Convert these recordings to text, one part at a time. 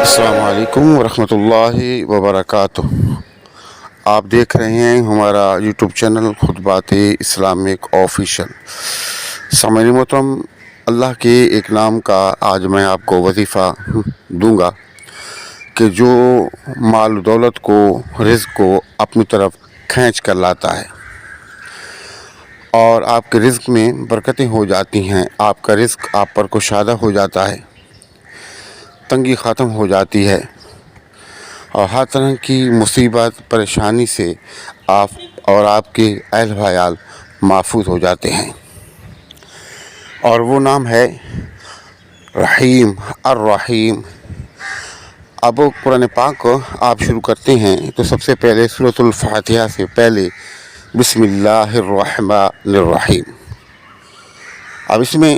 السلام علیکم ورحمۃ اللہ وبرکاتہ۔ آپ دیکھ رہے ہیں ہمارا یوٹیوب چینل خطبات اسلامک آفیشیل۔ سامعین محترم، اللہ کے ایک نام کا آج میں آپ کو وظیفہ دوں گا کہ جو مال و دولت کو، رزق کو اپنی طرف کھینچ کر لاتا ہے اور آپ کے رزق میں برکتیں ہو جاتی ہیں، آپ کا رزق آپ پر کشادہ ہو جاتا ہے، تنگی ختم ہو جاتی ہے اور ہر طرح کی مصیبت پریشانی سے آپ اور آپ کے اہل و عیال محفوظ ہو جاتے ہیں، اور وہ نام ہے رحیم الرحیم۔ اب قرآن پاک کو آپ شروع کرتے ہیں تو سب سے پہلے سورۃ الفاتحہ سے پہلے بسم اللہ الرحمن الرحیم۔ اب اس میں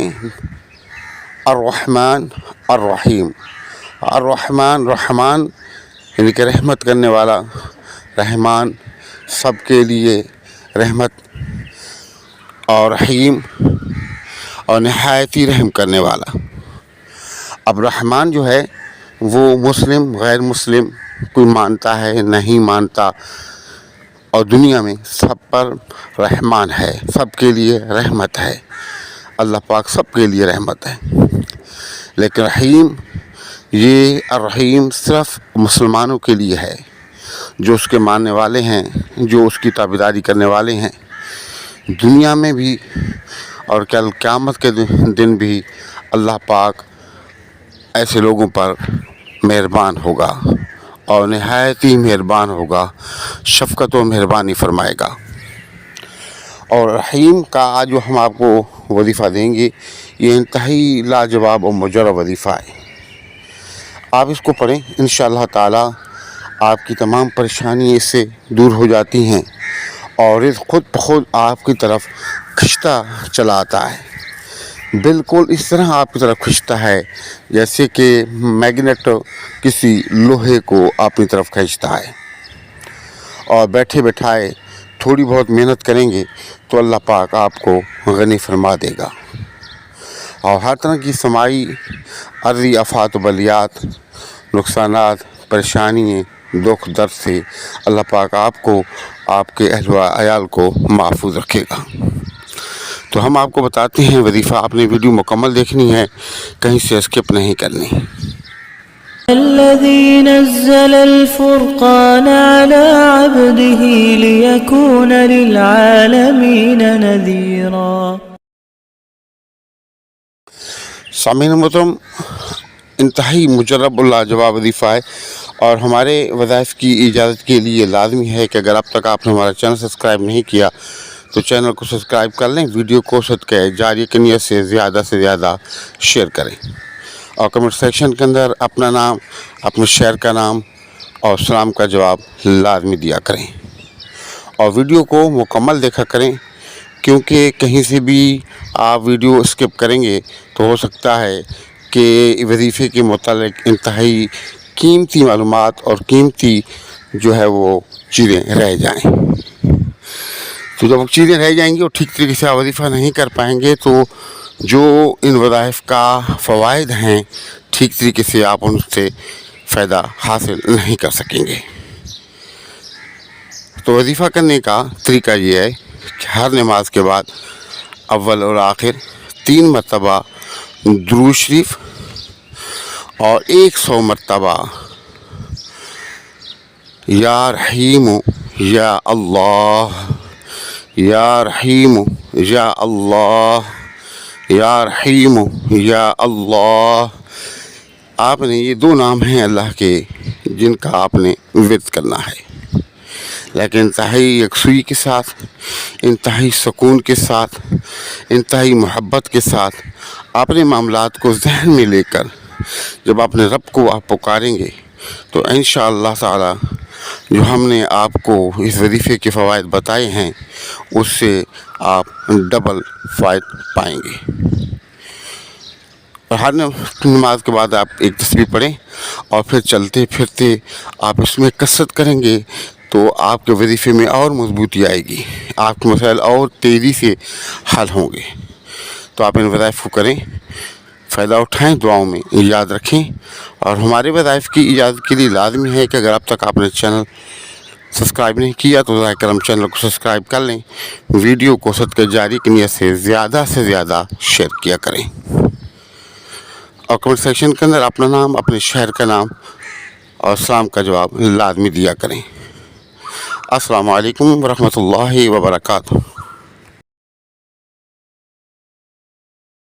الرحمن الرحیم، الرحمن رحمان یعنی کہ رحمت کرنے والا، رحمان سب کے لیے رحمت، اور رحیم اور نہایت ہی رحم کرنے والا۔ اب رحمان جو ہے وہ مسلم غیر مسلم کوئی مانتا ہے نہیں مانتا، اور دنیا میں سب پر رحمان ہے، سب کے لیے رحمت ہے، اللہ پاک سب کے لیے رحمت ہے۔ لیکن رحیم، یہ الرحیم صرف مسلمانوں کے لیے ہے، جو اس کے ماننے والے ہیں، جو اس کی تابعداری کرنے والے ہیں۔ دنیا میں بھی اور کل قیامت کے دن بھی اللہ پاک ایسے لوگوں پر مہربان ہوگا اور نہایت ہی مہربان ہوگا، شفقت و مہربانی فرمائے گا۔ اور رحیم کا آج جو ہم آپ کو وظیفہ دیں گے، یہ انتہائی لاجواب اور مجرب وظیفہ ہے۔ آپ اس کو پڑھیں، انشاءاللہ تعالی آپ کی تمام پریشانی اس سے دور ہو جاتی ہیں اور رزق خود بخود آپ کی طرف کھنچتا چلا آتا ہے، بالکل اس طرح آپ کی طرف کھنچتا ہے جیسے کہ میگنیٹ کسی لوہے کو اپنی طرف کھینچتا ہے، اور بیٹھے بیٹھائے تھوڑی بہت محنت کریں گے تو اللہ پاک آپ کو غنی فرما دے گا، اور ہر طرح کی سماعی عرضی آفات و بلیات، نقصانات، پریشانی، دکھ درد سے اللہ پاک آپ کو، آپ کے اہل و عیال کو محفوظ رکھے گا۔ تو ہم آپ کو بتاتے ہیں وظیفہ، آپ نے ویڈیو مکمل دیکھنی ہے، کہیں سے اسکپ نہیں کرنی۔ الذي نزل الفرقان على عبده ليكون للعالمين نذيرا۔ سامعین محترم، انتہائی مجرب و لاجواب وظیفہ ہے، اور ہمارے وظائف کی اجازت کے لیے لازمی ہے کہ اگر اب تک آپ نے ہمارا چینل سبسکرائب نہیں کیا تو چینل کو سبسکرائب کر لیں، ویڈیو کو صدقہ جاریہ کی نیت سے زیادہ شیئر کریں، اور کمنٹ سیکشن کے اندر اپنا نام، اپنے شہر کا نام اور سلام کا جواب لازمی دیا کریں، اور ویڈیو کو مکمل دیکھا کریں، کیونکہ کہیں سے بھی آپ ویڈیو اسکپ کریں گے تو ہو سکتا ہے کہ وظیفے کے متعلق انتہائی قیمتی معلومات اور قیمتی جو ہے وہ چیزیں رہ جائیں۔ تو جب وہ چیزیں رہ جائیں گی اور ٹھیک طریقے سے آپ وظیفہ نہیں کر پائیں گے تو جو ان وظائف کا فوائد ہیں ٹھیک طریقے سے آپ ان سے فائدہ حاصل نہیں کر سکیں گے۔ تو وظیفہ کرنے کا طریقہ یہ ہے کہ ہر نماز کے بعد اول اور آخر 3 مرتبہ درود شریف اور 100 مرتبہ یا رحیم یا اللہ، یا رحیم یا اللہ، یا رحیم یا اللہ۔ آپ نے یہ 2 نام ہیں اللہ کے جن کا آپ نے ورد کرنا ہے، لیکن انتہائی یکسوئی کے ساتھ، انتہائی سکون کے ساتھ، انتہائی محبت کے ساتھ اپنے معاملات کو ذہن میں لے کر جب اپنے رب کو آپ پکاریں گے تو انشاءاللہ تعالی جو ہم نے آپ کو اس وظیفے کے فوائد بتائے ہیں اس سے آپ ڈبل فائد پائیں گے۔ اور ہر نماز کے بعد آپ ایک تسبیح پڑھیں اور پھر چلتے پھرتے آپ اس میں کثرت کریں گے تو آپ کے وظیفے میں اور مضبوطی آئے گی، آپ کے مسائل اور تیزی سے حل ہوں گے۔ تو آپ ان وظائف کو کریں، فائدہ اٹھائیں، دعاؤں میں یاد رکھیں. اور ہمارے وظائف کی اجازت کے لیے لازمی ہے کہ اگر اب تک آپ نے چینل سبسکرائب نہیں کیا تو براہ کرم چینل کو سبسکرائب کر لیں. ویڈیو کو صدقہ جاری کی نیت سے زیادہ شیئر کیا کریں. اور کمنٹ سیکشن کے اندر اپنا نام، اپنے شہر کا نام اور سلام کا جواب لازمی دیا کریں. السلام علیکم ورحمۃ اللہ وبرکاتہ.